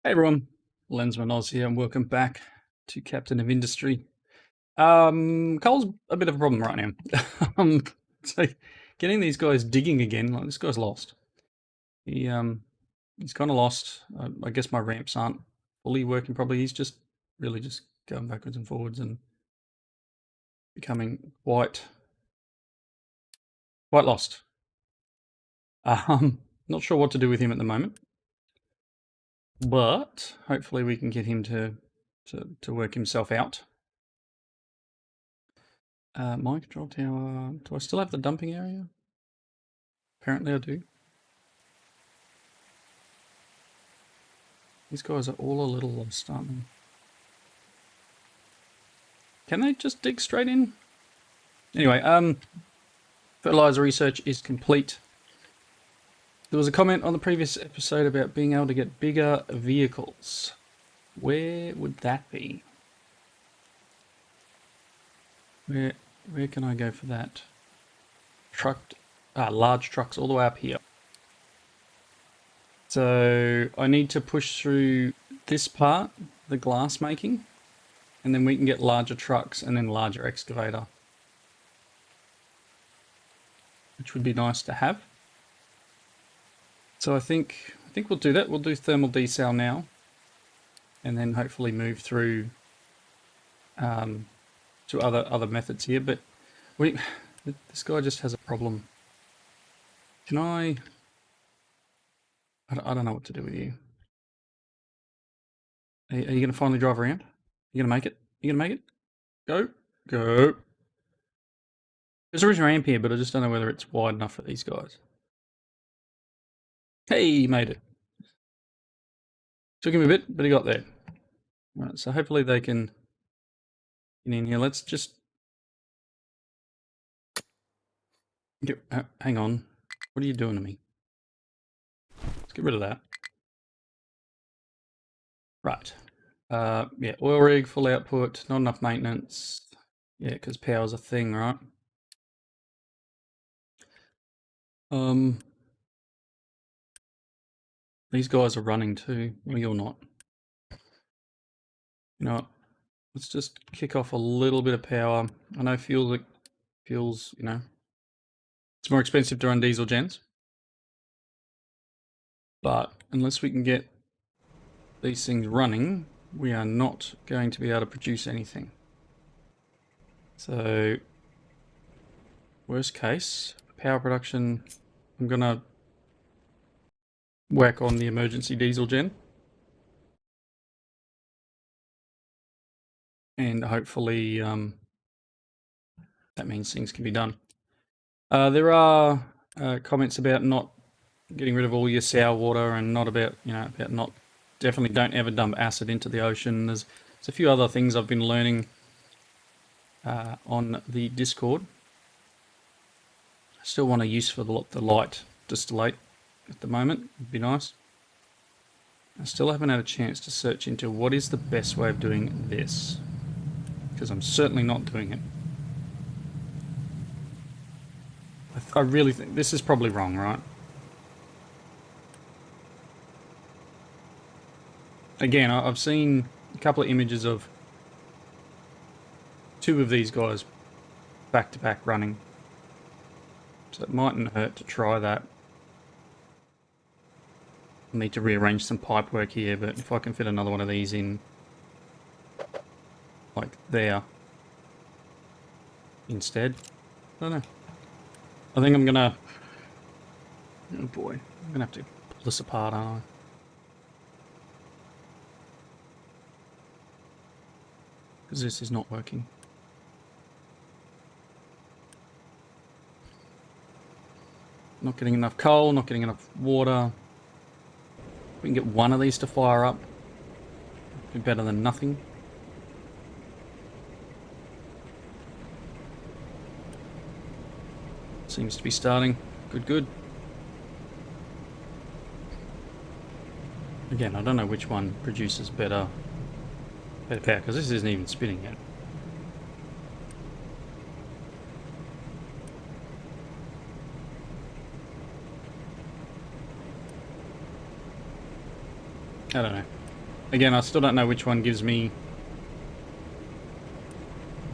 Hey everyone, Lensman Oz here, and welcome back to Captain of Industry. Coal's a bit of a problem right now. So getting these guys digging again, like this guy's lost. He's kind of lost. I guess my ramps aren't fully working properly. He's just really just going backwards and forwards and becoming quite lost. Not sure what to do with him at the moment, but hopefully we can get him to work himself out. My control tower, do I still have the dumping area? Apparently I do. These guys are all a little lost, aren't they? Can they just dig straight in? Anyway, fertilizer research is complete. There was a comment on the previous episode about being able to get bigger vehicles. Where would that be? Where can I go for that? Large trucks all the way up here. So I need to push through this part, the glass making, and then we can get larger trucks and then larger excavator, which would be nice to have. So I think we'll do that. We'll do thermal desal now, and then hopefully move through to other methods here. But this guy just has a problem. Can I don't know what to do with you. Are you going to finally drive around? You going to make it? You going to make it? Go. There's a ramp here, but I just don't know whether it's wide enough for these guys. Hey, he made it. Took him a bit, but he got there. Right, so hopefully they can get in here. Let's just hang on. What are you doing to me? Let's get rid of that. Right. Yeah, oil rig, full output, not enough maintenance. Yeah, because power's a thing, right? These guys are running too. Well, you're not. You know what? Let's just kick off a little bit of power. I know fuel's, you know, it's more expensive to run diesel gens. But unless we can get these things running, we are not going to be able to produce anything. So, worst case, power production, I'm going to whack on the emergency diesel gen. And hopefully that means things can be done. There are comments about not getting rid of all your sour water and not about, about not, definitely don't ever dump acid into the ocean. There's a few other things I've been learning on the Discord. I still want a use for the light distillate at the moment. It'd be nice. I still haven't had a chance to search into what is the best way of doing this, because I'm certainly not doing it. I really think this is probably wrong, right? Again, I've seen a couple of images of two of these guys back to back running, so it mightn't hurt to try that. I need to rearrange some pipe work here, but if I can fit another one of these in, like there, instead, I don't know. I think I'm gonna, oh boy, I'm gonna have to pull this apart, aren't I? Because this is not working. Not getting enough coal, not getting enough water. If we can get one of these to fire up, it'd be better than nothing. Seems to be starting. Good. Again, I don't know which one produces better power, because this isn't even spinning yet. I don't know. Again, I still don't know which one gives me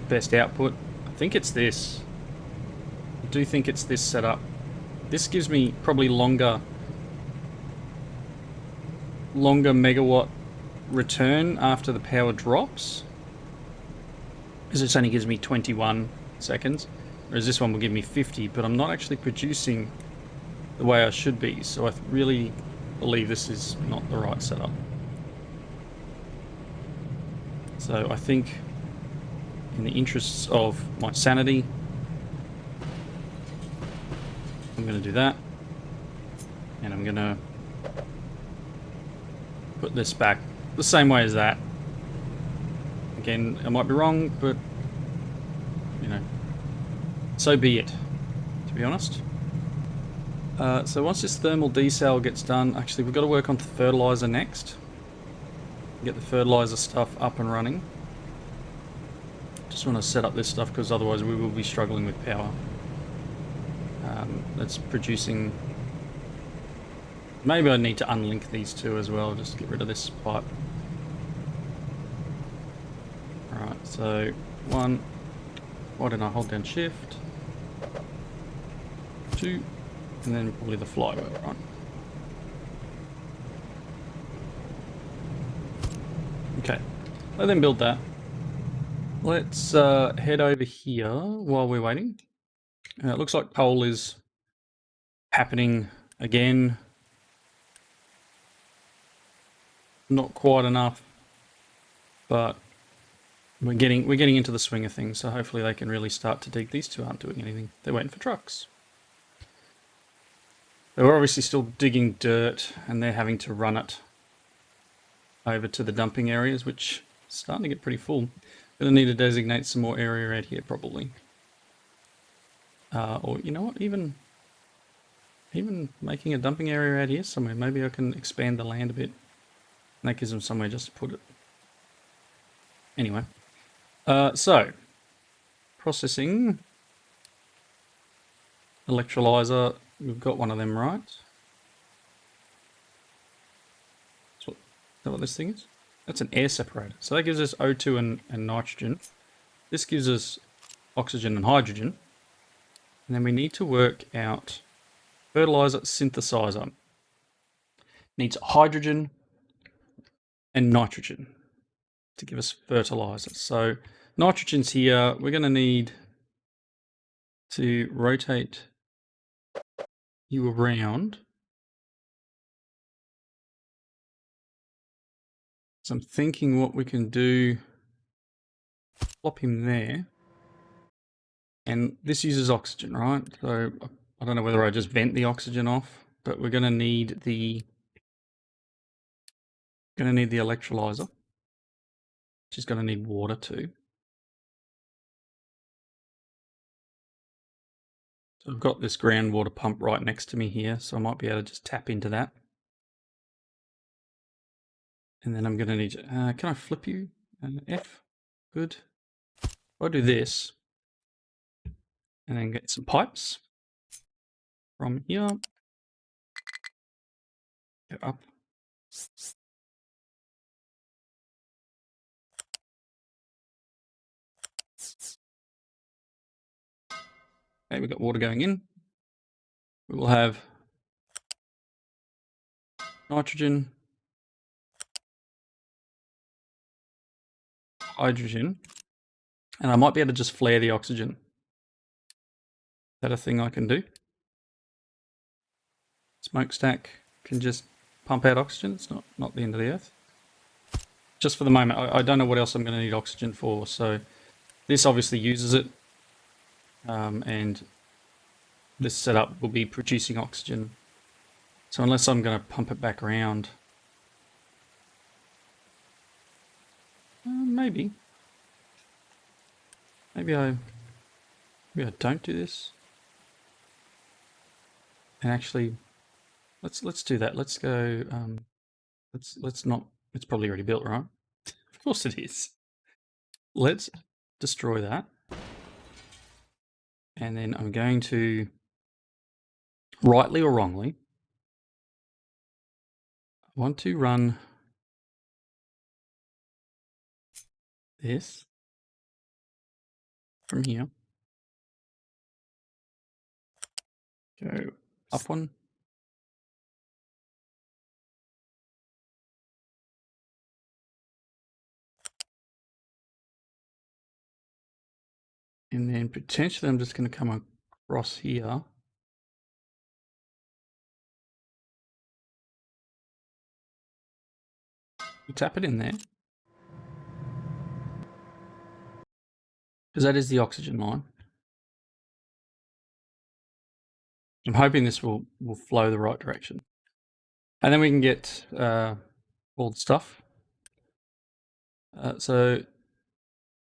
best output. I think it's this. I do think it's this setup. This gives me probably longer megawatt return after the power drops, because this only gives me 21 seconds, whereas this one will give me 50, but I'm not actually producing the way I should be, so I really believe this is not the right setup. So I think, in the interests of my sanity, I'm going to do that, and I'm going to put this back the same way as that. Again, I might be wrong, but you know, so be it, to be honest. So once this thermal desal gets done, actually we've got to work on the fertilizer next. Get the fertilizer stuff up and running. Just want to set up this stuff because otherwise we will be struggling with power. That's producing. Maybe I need to unlink these two as well, just get rid of this pipe. Alright, so one. Why didn't I hold down shift? 2, and then probably the flywheel, right? Okay, let them build that. Let's head over here while we're waiting. It looks like coal is happening again. Not quite enough, but we're getting into the swing of things. So hopefully they can really start to dig. These two aren't doing anything. They're waiting for trucks. They're obviously still digging dirt, and they're having to run it over to the dumping areas, which is starting to get pretty full. Gonna need to designate some more area out here probably. Or you know what, even making a dumping area out here somewhere. Maybe I can expand the land a bit. And that gives them somewhere just to put it. Anyway, so processing electrolyzer. We've got one of them, right? Is that what this thing is? That's an air separator. So that gives us O2 and nitrogen. This gives us oxygen and hydrogen. And then we need to work out fertilizer synthesizer. Needs hydrogen and nitrogen to give us fertilizer. So nitrogen's here. We're going to need to rotate you around. So I'm thinking what we can do, plop him there. And this uses oxygen, right? So I don't know whether I just vent the oxygen off, but we're going to need the electrolyzer, which is going to need water too. So I've got this groundwater pump right next to me here, so I might be able to just tap into that. And then I'm going to need, can I flip you? F, good. I'll do this, and then get some pipes from here, go up. Okay, we've got water going in. We will have nitrogen, hydrogen, and I might be able to just flare the oxygen. Is that a thing I can do? Smokestack can just pump out oxygen. It's not the end of the earth. Just for the moment, I don't know what else I'm going to need oxygen for. So this obviously uses it, and this setup will be producing oxygen. So unless I'm going to pump it back around, maybe I don't do this. And actually, let's do that. Let's go. Let's not. It's probably already built, right? Of course it is. Let's destroy that, and then I'm going to, rightly or wrongly, I want to run this from here. Go up one. And then potentially I'm just going to come across here. You tap it in there. Because that is the oxygen line. I'm hoping this will flow the right direction. And then we can get all the stuff. So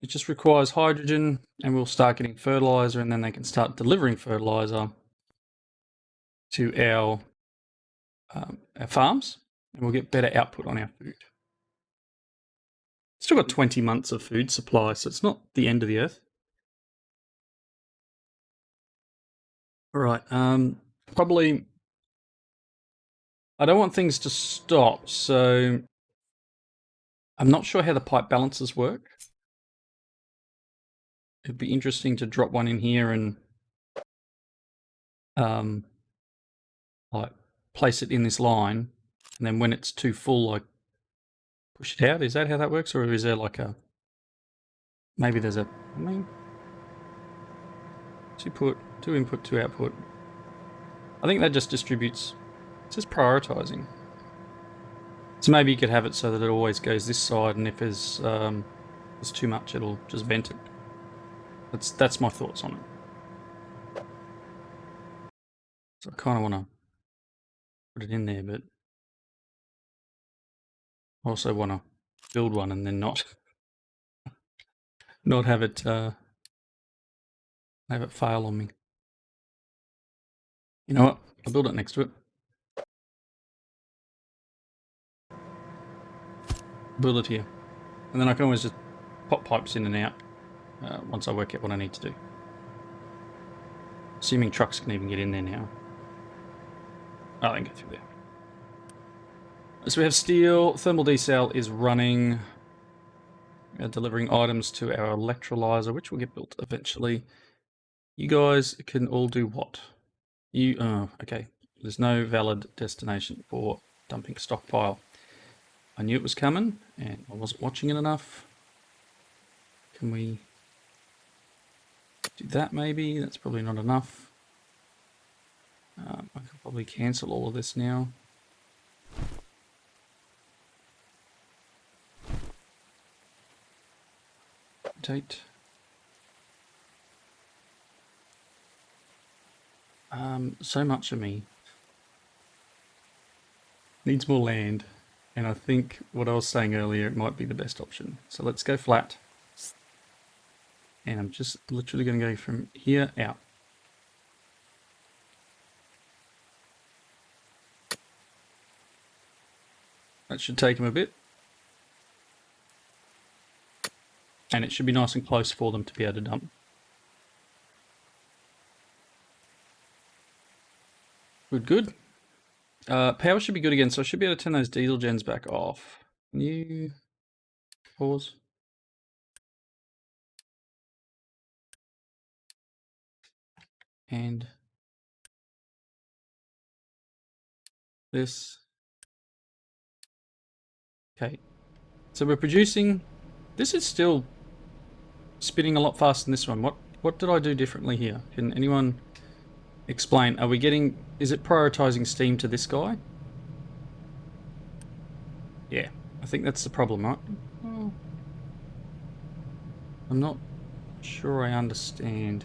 it just requires hydrogen, and we'll start getting fertilizer, and then they can start delivering fertilizer to our farms, and we'll get better output on our food. Still got 20 months of food supply, so it's not the end of the earth. All right, probably I don't want things to stop, so I'm not sure how the pipe balances work. It'd be interesting to drop one in here and like place it in this line, and then when it's too full, like push it out. Is that how that works, or is there like a maybe there's a two input, two output? I think that just distributes. It's just prioritizing. So maybe you could have it so that it always goes this side, and if there's too much, it'll just vent it. That's my thoughts on it. So I kind of want to put it in there, but I also want to build one and then not have it fail on me. You know what? I'll build it next to it. Build it here, and then I can always just pop pipes in and out once I work out what I need to do. Assuming trucks can even get in there now. Oh, they can go through there. So we have steel. Thermal desal is running. Delivering items to our electrolyzer, which will get built eventually. You guys can all do what? Okay. There's no valid destination for dumping stockpile. I knew it was coming, and I wasn't watching it enough. Can we do that maybe? That's probably not enough. I could probably cancel all of this now. Rotate. So much of me needs more land, and I think what I was saying earlier, it might be the best option. So let's go flat, and I'm just literally going to go from here out. That should take them a bit, and it should be nice and close for them to be able to dump. Good. Power should be good again, so I should be able to turn those diesel gens back off. New pause. And this. Okay. So we're producing. This is still spinning a lot faster than this one. What did I do differently here? Can anyone explain? Are we getting? Is it prioritizing steam to this guy? Yeah, I think that's the problem, right? Oh, I'm not sure I understand.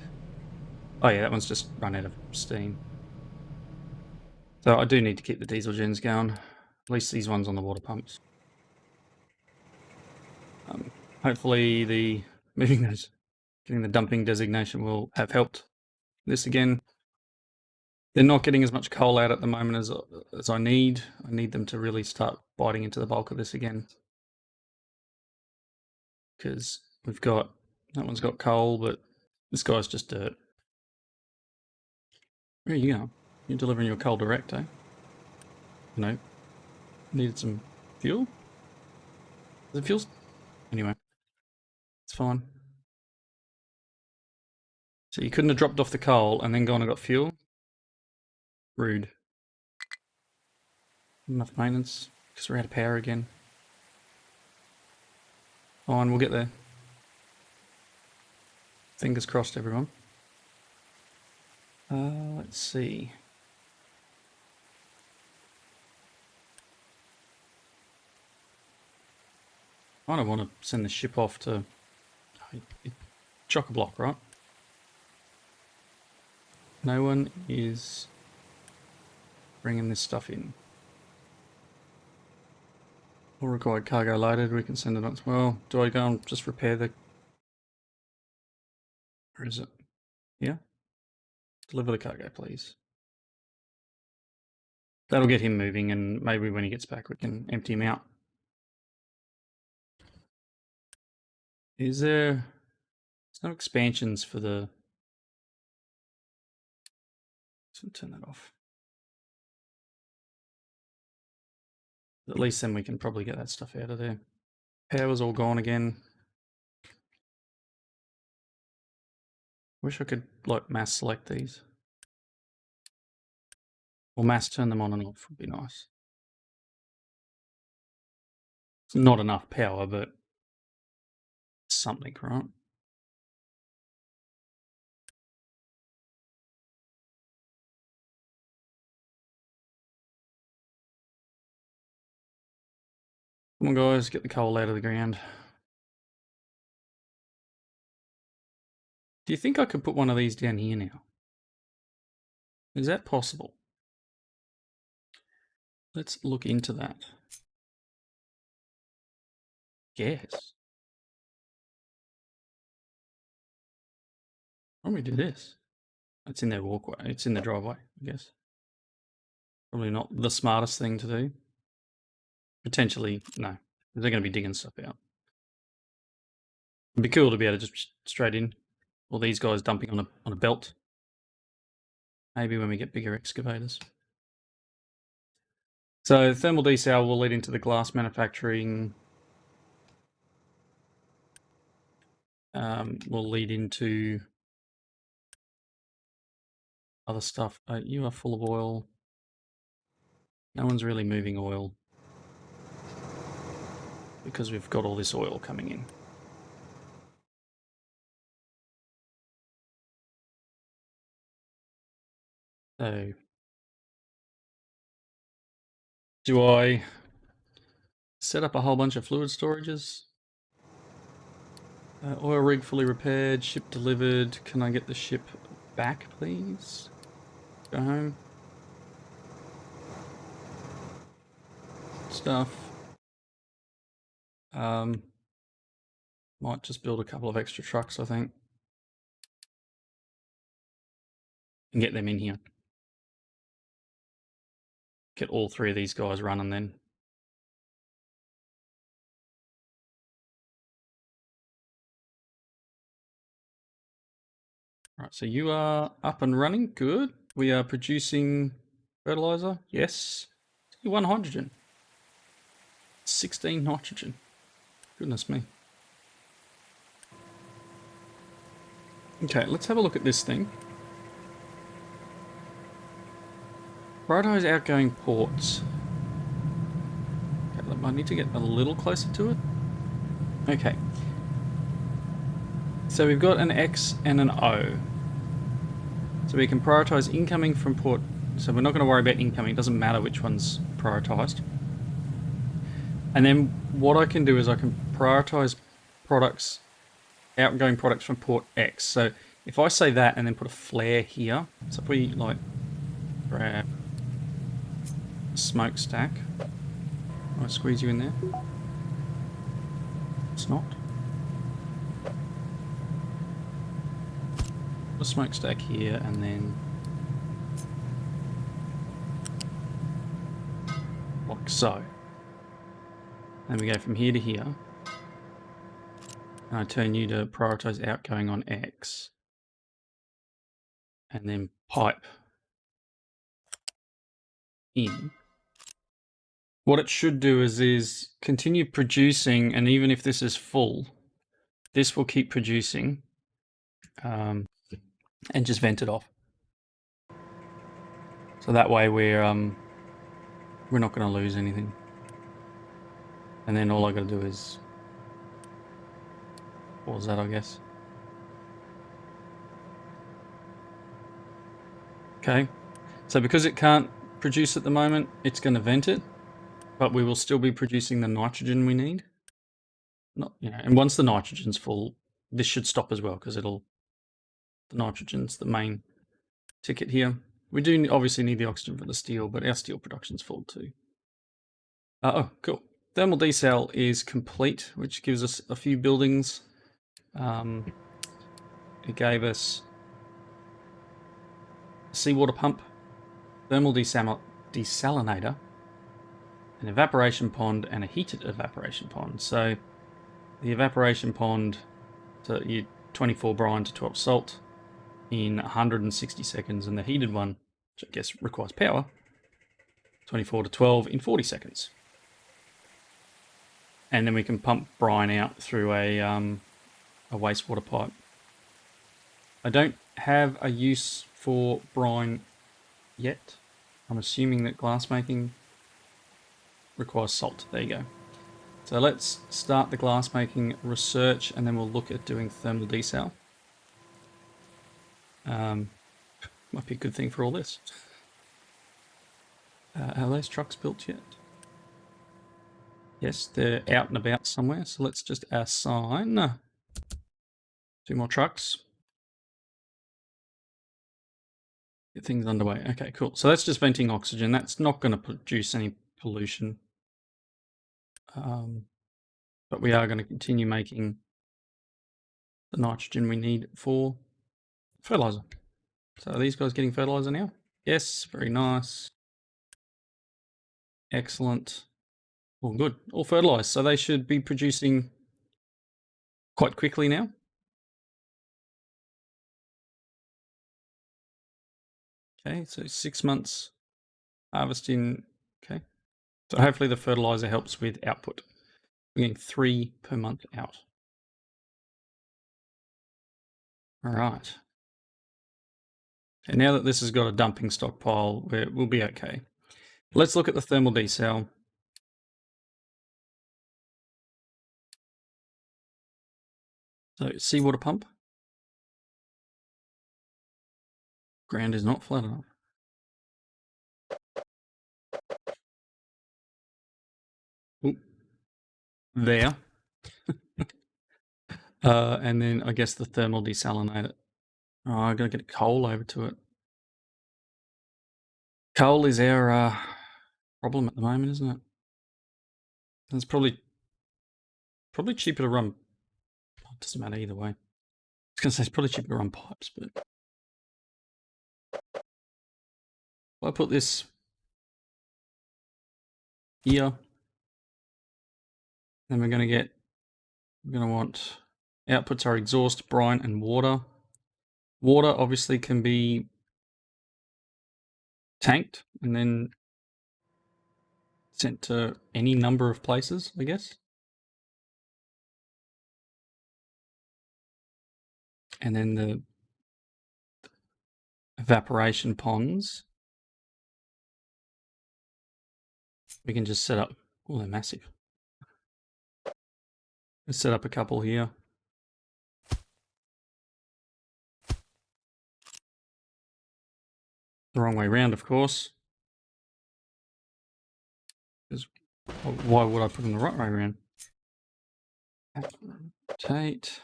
Oh yeah, that one's just run out of steam. So I do need to keep the diesel gens going. At least these ones on the water pumps. Hopefully the getting the dumping designation will have helped this again. They're not getting as much coal out at the moment as I need. I need them to really start biting into the bulk of this again. Because we've got, that one's got coal, but this guy's just dirt. Where are you going? You're delivering your coal direct, eh? No. Needed some fuel? The fuel's... Anyway. It's fine. So you couldn't have dropped off the coal and then gone and got fuel? Rude. Enough maintenance, because we're out of power again. Fine, we'll get there. Fingers crossed, everyone. Let's see. I don't want to send the ship off to chock-a-block, right? No one is bringing this stuff in. All required cargo loaded, we can send it on. Well, do I go and just repair the... Where is it? Yeah? Deliver the cargo, please. That'll get him moving, and maybe when he gets back we can empty him out. Is there... There's no expansions for the... Let's turn that off. At least then we can probably get that stuff out of there. Power's all gone again. Wish I could like mass select these. Or mass turn them on and off would be nice. It's not enough power, but something, right? Come on guys, get the coal out of the ground. Do you think I could put one of these down here now? Is that possible? Let's look into that. Yes. Why don't we do this? It's in their walkway. It's in the driveway, I guess. Probably not the smartest thing to do. Potentially, no. They're going to be digging stuff out. It'd be cool to be able to just straight in. Or these guys dumping on a belt. Maybe when we get bigger excavators. So thermal desal will lead into the glass manufacturing. Will lead into other stuff. You are full of oil. No one's really moving oil because we've got all this oil coming in. So do I set up a whole bunch of fluid storages? Oil rig fully repaired, ship delivered. Can I get the ship back, please? Go home. Stuff. Might just build a couple of extra trucks, I think. And get them in here. Get all three of these guys running then. Right, so you are up and running. Good. We are producing fertilizer. Yes. 1 hydrogen. 16 nitrogen. Goodness me. Okay, let's have a look at this thing. Prioritize outgoing ports. Okay, I need to get a little closer to it. Okay. So we've got an X and an O. So we can prioritize incoming from port. So we're not going to worry about incoming. It doesn't matter which one's prioritized. And then what I can do is I can prioritize products, outgoing products from port X. So if I say that and then put a flare here. So if we like grab a smokestack. I squeeze you in there. It's not. A smokestack here and then like so. And we go from here to here. And I turn you to prioritize outgoing on X. And then pipe in. What it should do is continue producing, and even if this is full, this will keep producing and just vent it off. So that way we're not going to lose anything. And then all I got to do is pause that, I guess. Okay, so because it can't produce at the moment, it's going to vent it, but we will still be producing the nitrogen we need. And once the nitrogen's full, this should stop as well, because the nitrogen's the main ticket here. We do obviously need the oxygen for the steel, but our steel production's full too. Oh, cool. Thermal decel is complete, which gives us a few buildings. It gave us a seawater pump, thermal desalinator, an evaporation pond, and a heated evaporation pond. So the evaporation pond, so you 24 brine to 12 salt in 160 seconds, and the heated one, which I guess requires power, 24 to 12 in 40 seconds. And then we can pump brine out through a wastewater pipe. I don't have a use for brine yet. I'm assuming that glassmaking requires salt. There you go. So let's start the glassmaking research, and then we'll look at doing thermal desal. Might be a good thing for all this. Are those trucks built yet? Yes, they're out and about somewhere. So let's just assign 2 more trucks. Get things underway. Okay, cool. So that's just venting oxygen. That's not going to produce any pollution. But we are going to continue making the nitrogen we need for fertilizer. So are these guys getting fertilizer now? Yes, very nice. Excellent. All good. All fertilized. So they should be producing quite quickly now. Okay, so 6 months harvesting. Okay. So hopefully the fertilizer helps with output. We're getting 3 per month out. All right. And now that this has got a dumping stockpile, we'll be okay. Let's look at the thermal desal. So seawater pump. Ground is not flat enough. Ooh. There. And then I guess the thermal desalinator. Oh, I gotta get coal over to it. Coal is our problem at the moment, isn't it? It's probably cheaper to run. It doesn't matter either way. I was gonna say it's probably cheaper to run pipes, but if I put this here, then we're gonna want outputs are exhaust, brine, and water. Water obviously can be tanked and then sent to any number of places, I guess. And then the evaporation ponds, we can just set up. Oh, they're massive. Let's set up a couple here. The wrong way around, of course. Because why would I put them the right way around? Rotate.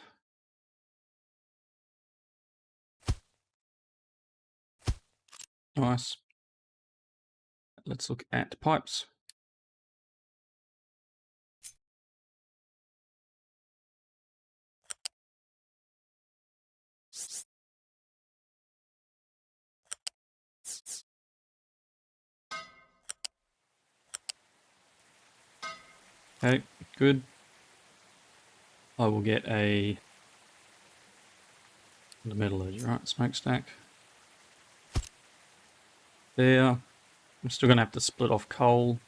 Nice. Let's look at pipes. Okay, good. I will get the metallurgy, right? Smokestack. There. I'm still going to have to split off coal.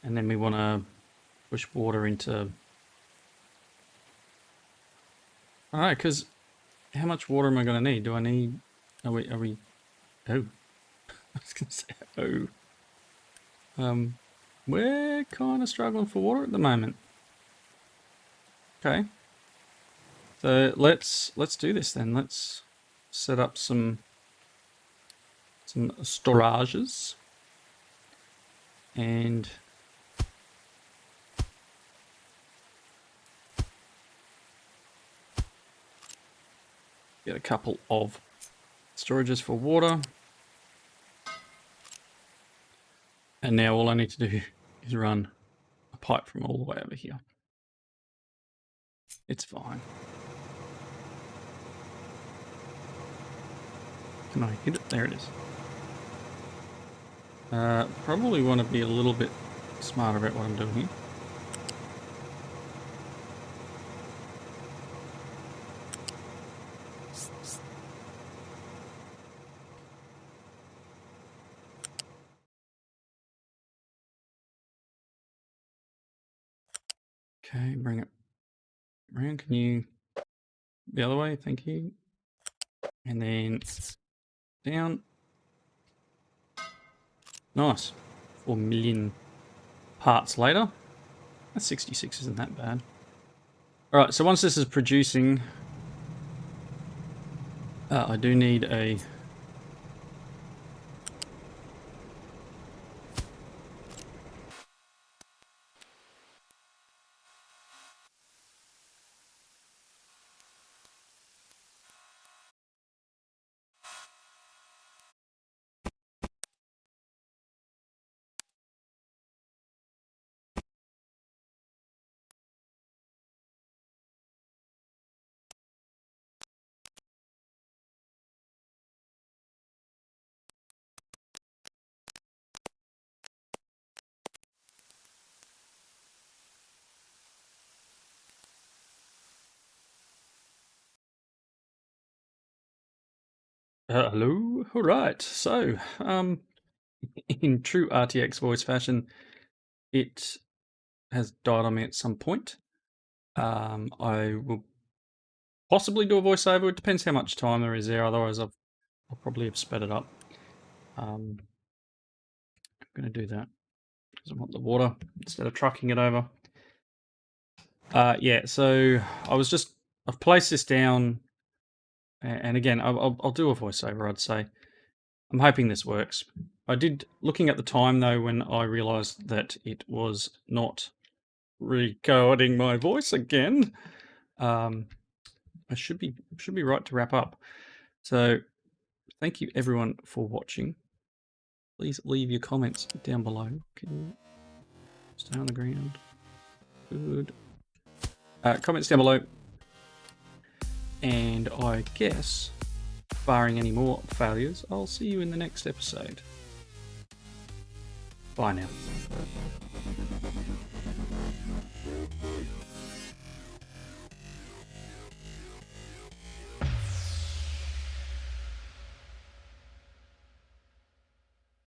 And then we want to push water into All right, because how much water am I going to need? Do I need... Are we... Oh. I was going to say, oh. We're kind of struggling for water at the moment. Okay. So let's do this then. Let's set up some storages and get a couple of storages for water. And now all I need to do is run a pipe from all the way over here. It's fine. Can I hit it? There it is. Probably want to be a little bit smarter about what I'm doing here. Okay, bring it around. Can you... The other way, thank you. And then down. Nice. 4 million parts later. That's 66 isn't that bad. Alright, so once this is producing, I do need a... hello? Alright, so, in true RTX voice fashion, it has died on me at some point. I will possibly do a voiceover. It depends how much time there is there. Otherwise, I'll probably have sped it up. I'm going to do that because I want the water instead of trucking it over. Yeah, so I've placed this down, and again, I'll do a voiceover, I'd say. I'm hoping this works. I did, looking at the time though, when I realized that it was not recording my voice again, I should be right to wrap up. So thank you everyone for watching. Please leave your comments down below. Can you stay on the ground? Good. Comments down below. And I guess, barring any more failures, I'll see you in the next episode. Bye now.